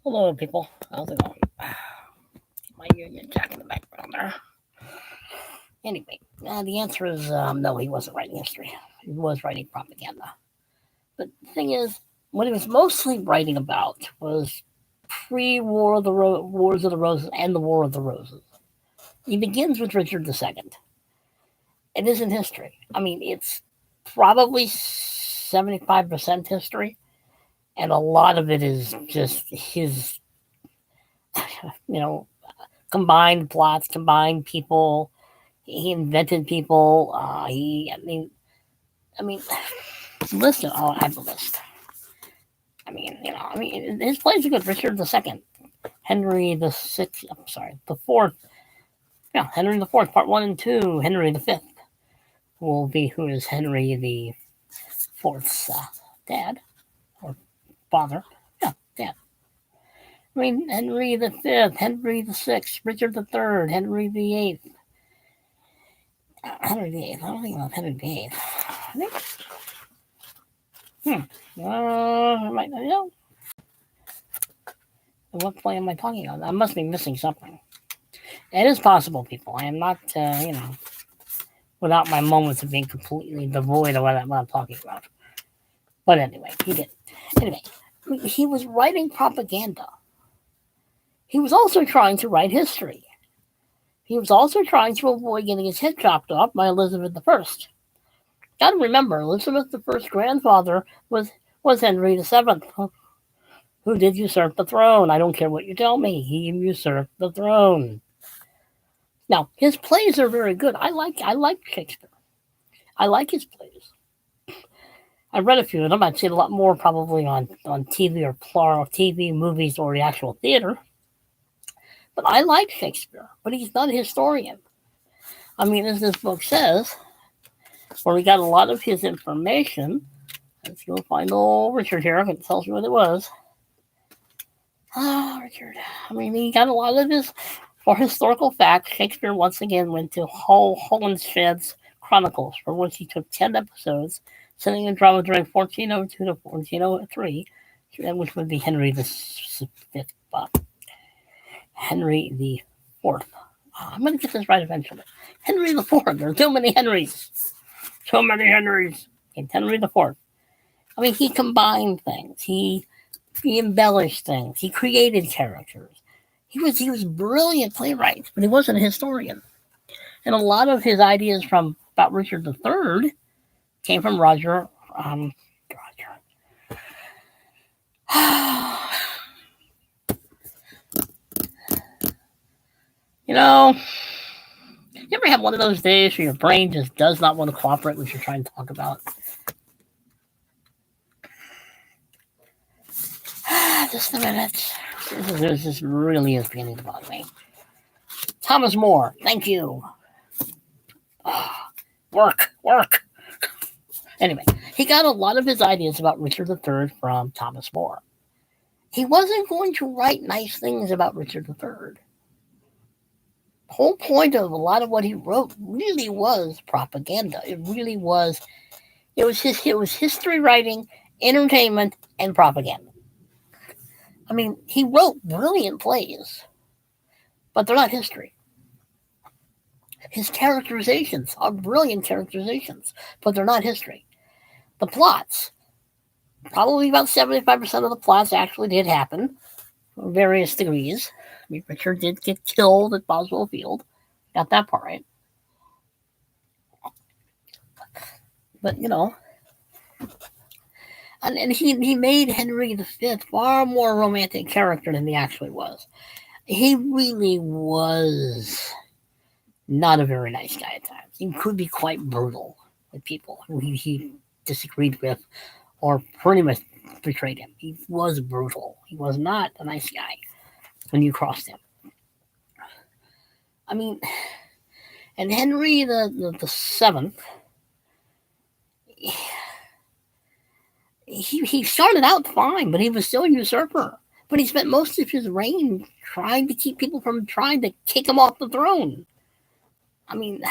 Hello, people. How's it going? My Union Jack in the background there. Anyway, the answer is no, he wasn't writing history. He was writing propaganda. But the thing is, what he was mostly writing about was pre-War of the Wars of the Roses and the War of the Roses. He begins with Richard II. It isn't history. I mean, it's probably 75% history, and a lot of it is just his, you know, combined plots, combined people. He invented people. I mean, listen. Oh, I have a list. His plays are good. Richard II, Henry the Sixth. I'm sorry, the Fourth. Yeah, Henry the Fourth, Part One and Two. Henry the Fifth who is Henry the Fourth's dad or father. Yeah, dad. Henry the Fifth, Henry the Sixth, Richard the Third, Henry the Eighth. Henry the Eighth. I don't think about Henry the Eighth. I think. What play am I talking about? I must be missing something. It is possible, people. I am not, without my moments of being completely devoid of what I'm talking about. But anyway, he did. Anyway, he was writing propaganda. He was also trying to write history. He was also trying to avoid getting his head chopped off by Elizabeth I. Gotta remember, Elizabeth I's grandfather was Henry VII, who did usurp the throne. I don't care what you tell me. He usurped the throne. Now, his plays are very good. I like Shakespeare. I like his plays. I've read a few of them. I've seen a lot more probably on TV or TV, movies, or the actual theater. But I like Shakespeare, but he's not a historian. I mean, as this book says, where we got a lot of his information. Let's go find old Richard here. It tells you what it was. Richard. I mean, he got a lot of his, for historical facts. Shakespeare once again went to Holinshed's Chronicles, for which he took 10 episodes, setting the drama during 1402 to 1403, which would be Henry the Fifth. Henry the Fourth. I'm going to get this right eventually. Henry the Fourth. There are too many Henrys. So many Henrys. Okay, Henry the Fourth. I mean, he combined things. He embellished things. He created characters. He was brilliant playwright, but he wasn't a historian. And a lot of his ideas about Richard III came from Roger. You know, you ever have one of those days where your brain just does not want to cooperate with what you're trying to talk about? Just a minute. This really is beginning to bother me. Thomas More, thank you. Work. Anyway, he got a lot of his ideas about Richard III from Thomas More. He wasn't going to write nice things about Richard III. The whole point of a lot of what he wrote really was propaganda. It really was. It was history writing, entertainment, and propaganda. I mean, he wrote brilliant plays, but they're not history. His characterizations are brilliant characterizations, but they're not history. The plots, probably about 75% of the plots actually did happen, various degrees. I mean, Richard did get killed at Boswell Field. Got that part right. But, and he made Henry V far more romantic character than he actually was. He really was not a very nice guy at times. He could be quite brutal with people who he disagreed with or pretty much betrayed him. He was brutal. He was not a nice guy when you crossed him. I mean, and Henry the Seventh, he started out fine, but he was still a usurper. But he spent most of his reign trying to keep people from trying to kick him off the throne. I mean,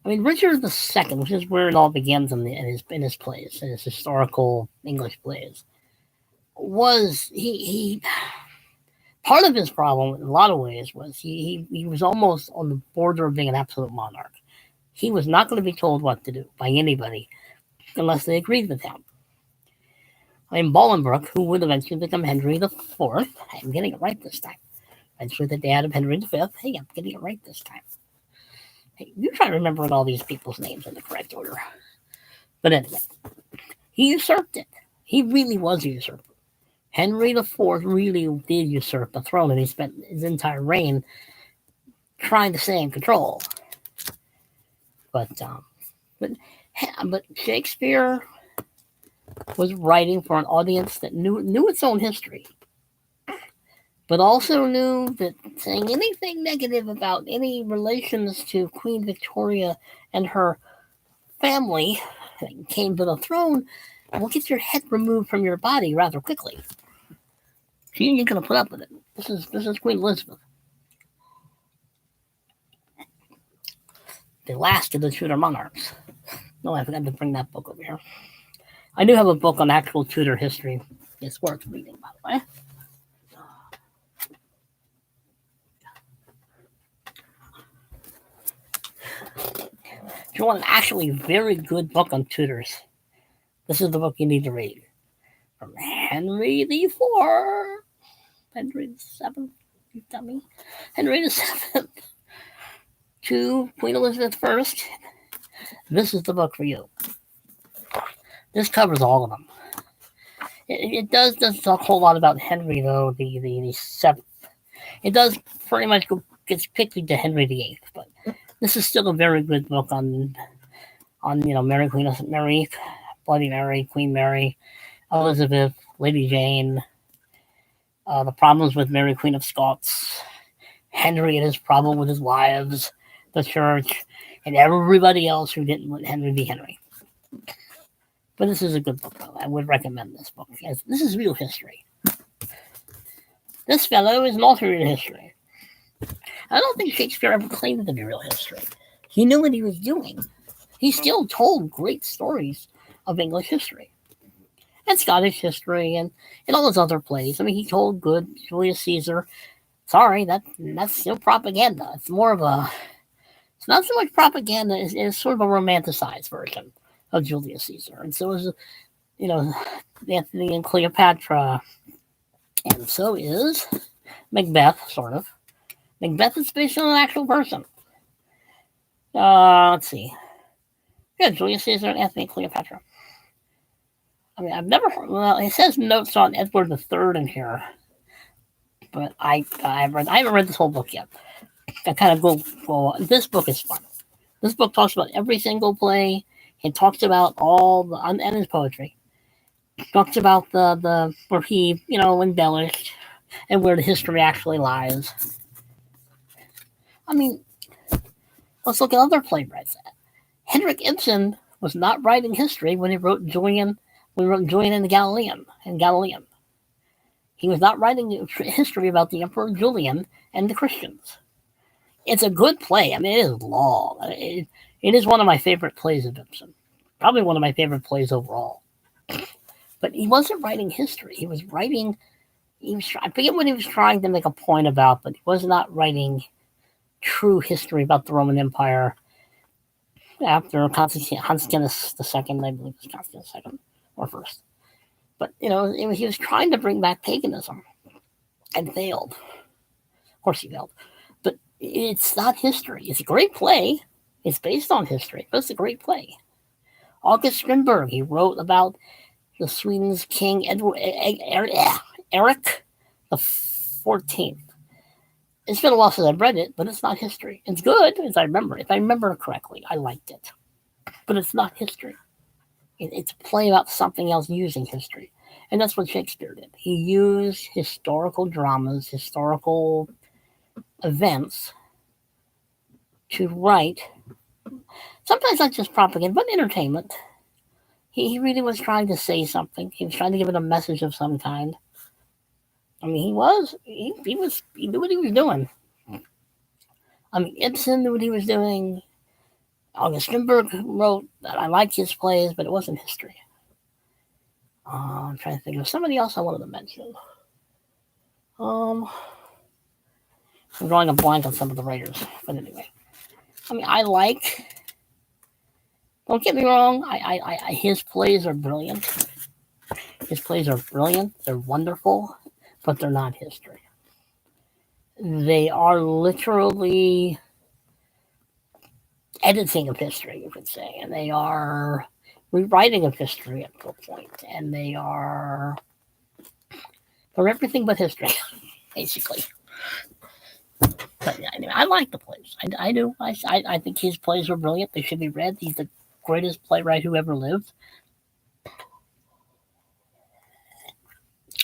Richard II, which is where it all begins in his plays, in his historical English plays. was he part of his problem in a lot of ways was he was almost on the border of being an absolute monarch. He was not going to be told what to do by anybody unless they agreed with him. I mean, Bolingbroke, who would eventually become Henry the Fourth. I'm getting it right this time. Eventually the dad of Henry the Fifth. Hey, I'm getting it right this time. Hey, you try remembering all these people's names in the correct order. But anyway, he usurped it. He really was a usurper. Henry the Fourth really did usurp the throne, and he spent his entire reign trying to stay in control. But Shakespeare was writing for an audience that knew its own history, but also knew that saying anything negative about any relations to Queen Victoria and her family that came to the throne will get your head removed from your body rather quickly. You ain't gonna put up with it. This is Queen Elizabeth, the last of the Tudor monarchs. No, I forgot to bring that book over here. I do have a book on actual Tudor history. It's worth reading, by the way. If you want an actually very good book on Tudors, this is the book you need to read. From Henry the Fourth, Henry the Seventh, you dummy, Henry the Seventh, to Queen Elizabeth First. This is the book for you. This covers all of them. It doesn't talk a whole lot about Henry though. The seventh. It does pretty much gets quickly to Henry VIII, but this is still a very good book on Mary, Bloody Mary, Queen Mary, Elizabeth, Lady Jane, the problems with Mary, Queen of Scots, Henry and his problem with his wives, the church, and everybody else who didn't let Henry be Henry. But this is a good book, though. I would recommend this book, because this is real history. This fellow is an alternate history. I don't think Shakespeare ever claimed to be real history. He knew what he was doing. He still told great stories of English history and Scottish history and all those other plays. I mean, he told good Julius Caesar. Sorry, that's still propaganda. It's more of a. It's not so much propaganda. It's sort of a romanticized version of Julius Caesar, and so is Antony and Cleopatra, and so is Macbeth, sort of. Macbeth is based on an actual person. Let's see. Yeah, Julius Caesar and Antony and Cleopatra. I mean, I've never heard. Well, it says notes on Edward III in here, but I haven't read this whole book yet. I kind of go. This book is fun. This book talks about every single play. It talks about all the and his poetry. It talks about the where he embellished and where the history actually lies. I mean, let's look at other playwrights. Henrik Ibsen was not writing history when he wrote Julian and the Galilean. He was not writing history about the Emperor Julian and the Christians. It's a good play. I mean, it is long. It is one of my favorite plays of Ibsen. Probably one of my favorite plays overall. But he wasn't writing history. He was writing. I forget what he was trying to make a point about, but he was not writing true history about the Roman Empire after Constantine II, I believe it was Constantine II or first. But he was trying to bring back paganism and failed. Of course he failed. But it's not history. It's a great play. It's based on history, but it's a great play. August Strindberg, he wrote about the Sweden's king Eric the 14th. It's been a while since I've read it, but it's not history. It's good, as I remember. If I remember correctly, I liked it. But it's not history. It's a play about something else using history. And that's what Shakespeare did. He used historical dramas, historical events to write, sometimes not just propaganda, but entertainment. He really was trying to say something. He was trying to give it a message of some kind. I mean, he knew what he was doing. I mean, Ibsen knew what he was doing. August Strindberg wrote that I liked his plays, but it wasn't history. I'm trying to think of somebody else I wanted to mention. Um, I'm drawing a blank on some of the writers, but anyway. I mean, I like. Don't get me wrong. His plays are brilliant. His plays are brilliant. They're wonderful, but they're not history. They are literally editing of history, you could say, and they are rewriting of history at the point, and they're everything but history, basically. But yeah, anyway, I like the plays. I do. I think his plays are brilliant. They should be read. He's the greatest playwright who ever lived.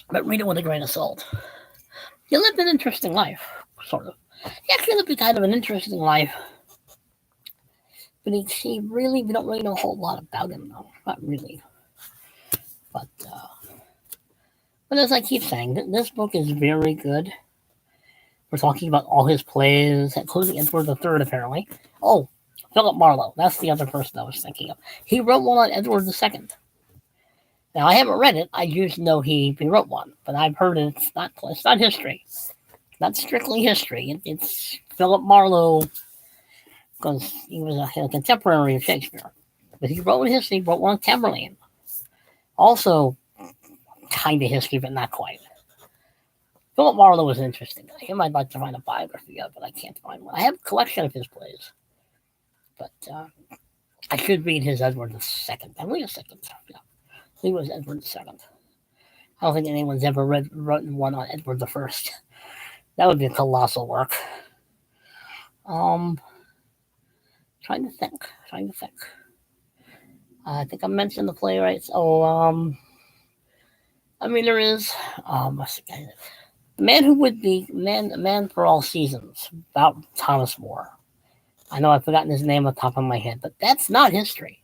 But read it with a grain of salt. He lived an interesting life, sort of. He actually lived kind of an interesting life. But we don't really know a whole lot about him, though. Not really. But as I keep saying, this book is very good. We're talking about all his plays, including Edward III, apparently. Oh, Philip Marlowe. That's the other person I was thinking of. He wrote one on Edward II. Now, I haven't read it. I just know he wrote one. But I've heard it's not history. Not strictly history. It's Philip Marlowe, because he was a contemporary of Shakespeare. But he wrote history. He wrote one on Tamerlane. Also, kind of history, but not quite. Philip Marlowe was an interesting guy. Him I'd like to find a biography of, but I can't find one. I have a collection of his plays. But I should read his Edward II. I believe II. Yeah. I think it was Edward II. I don't think anyone's ever written one on Edward I. That would be a colossal work. Trying to think. I think I mentioned the playwrights. I mean, there is. What's the guy? The Man Who Would Be Man for All Seasons, about Thomas More. I know I've forgotten his name off the top of my head, but that's not history.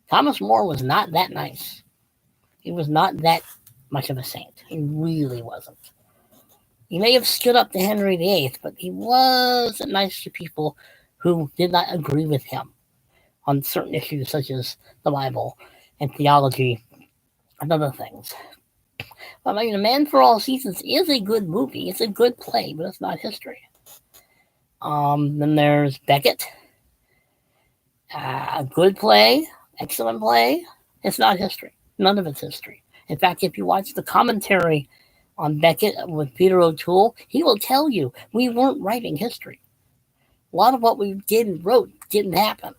Thomas More was not that nice. He was not that much of a saint. He really wasn't. He may have stood up to Henry VIII, but he wasn't nice to people who did not agree with him on certain issues such as the Bible and theology and other things. I mean, A Man for All Seasons is a good movie. It's a good play, but it's not history. Then there's Beckett. A good play, excellent play. It's not history. None of it's history. In fact, if you watch the commentary on Beckett with Peter O'Toole, he will tell you we weren't writing history. A lot of what we did and wrote didn't happen.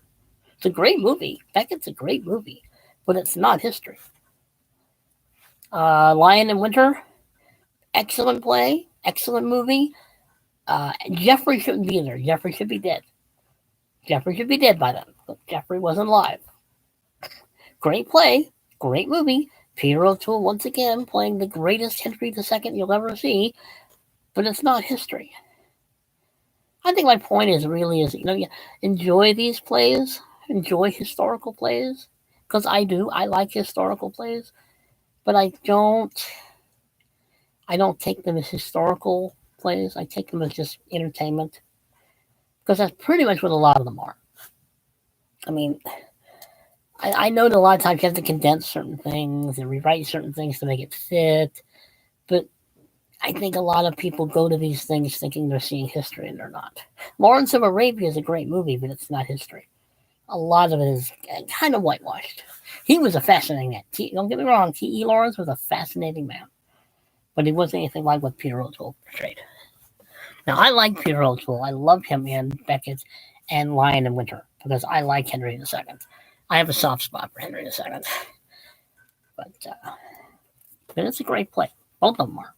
It's a great movie. Beckett's a great movie, but it's not history. Lion in Winter, excellent play, excellent movie. Jeffrey shouldn't be there. Jeffrey should be dead. Jeffrey should be dead by then, but Jeffrey wasn't alive. Great play, great movie. Peter O'Toole once again playing the greatest Henry II you'll ever see, but it's not history. I think my point is you enjoy these plays, enjoy historical plays, because I do. I like historical plays, but I don't take them as historical plays. I take them as just entertainment, because that's pretty much what a lot of them are. I mean, I know that a lot of times you have to condense certain things and rewrite certain things to make it fit, but I think a lot of people go to these things thinking they're seeing history and they're not. Lawrence of Arabia is a great movie, but it's not history. A lot of it is kind of whitewashed. He was a fascinating man. Don't get me wrong, T.E. Lawrence was a fascinating man, but he wasn't anything like what Peter O'Toole portrayed. Now, I like Peter O'Toole. I love him in Beckett and Lion in Winter because I like Henry II. I have a soft spot for Henry II. But it's a great play. Both of them are.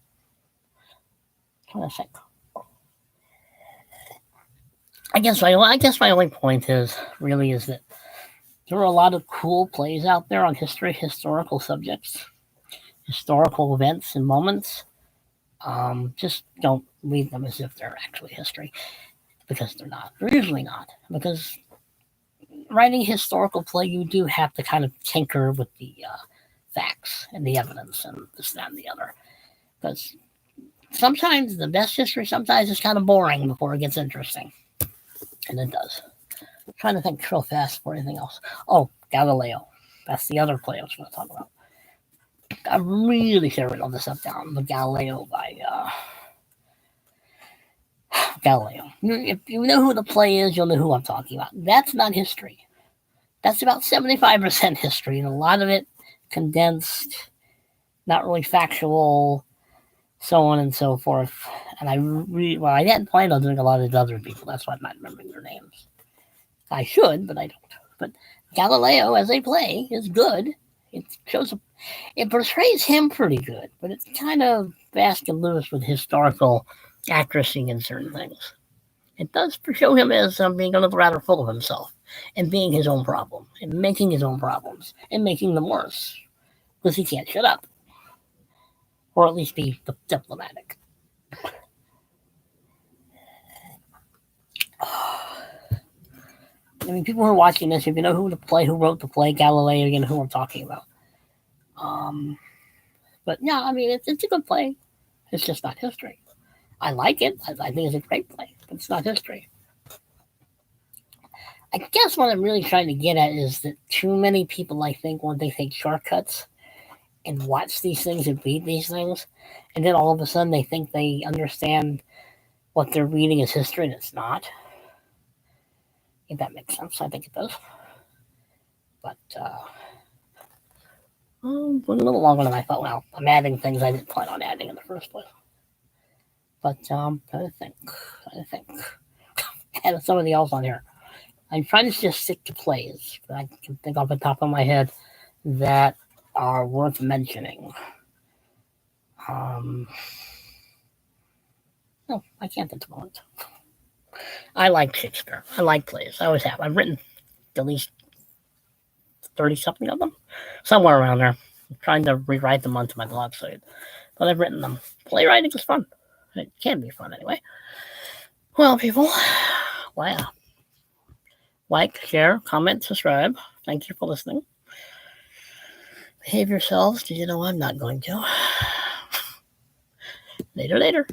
I'm trying to think. I guess my only point is that there are a lot of cool plays out there on historical subjects, historical events and moments. Just don't read them as if they're actually history, because they're not. They're usually not. Because writing a historical play, you do have to kind of tinker with the facts and the evidence and this, that, and the other. Because sometimes the best history sometimes is kind of boring before it gets interesting. And it does. I'm trying to think real fast for anything else. Oh, Galileo. That's the other play I was going to talk about. I really should have written all this stuff down. The Galileo by Galileo. If you know who the play is, you'll know who I'm talking about. That's not history. That's about 75% history, and a lot of it condensed, not really factual, so on and so forth. And I hadn't planned on doing a lot of the other people. That's why I'm not remembering their names. I should, but I don't. But Galileo, as a play, is good. It portrays him pretty good, but it's kind of fast and loose with historical accuracy in certain things. It does show him as being a little rather full of himself and being his own problem and making his own problems and making them worse because he can't shut up, or at least be diplomatic. I mean, people who are watching this, if you know who wrote the play Galileo, you know who I'm talking about. But yeah, I mean, it's a good play. It's just not history. I like it. I think it's a great play, but it's not history. I guess what I'm really trying to get at is that too many people, I think, when they take shortcuts and watch these things and read these things, and then all of a sudden they think they understand what they're reading is history, and it's not. If that makes sense, I think it does. But went a little longer than I thought. Well, I'm adding things I didn't plan on adding in the first place. But I think add somebody else on here. I'm trying to just stick to plays that I can think off the top of my head that are worth mentioning. No, I can't at the moment. I like Shakespeare. I like plays. I always have. I've written at least 30-something of them, somewhere around there. I'm trying to rewrite them onto my blog site, but I've written them. Playwriting is fun. It can be fun anyway. Well, people, wow. Like, share, comment, subscribe. Thank you for listening. Behave yourselves, because you know I'm not going to. Later.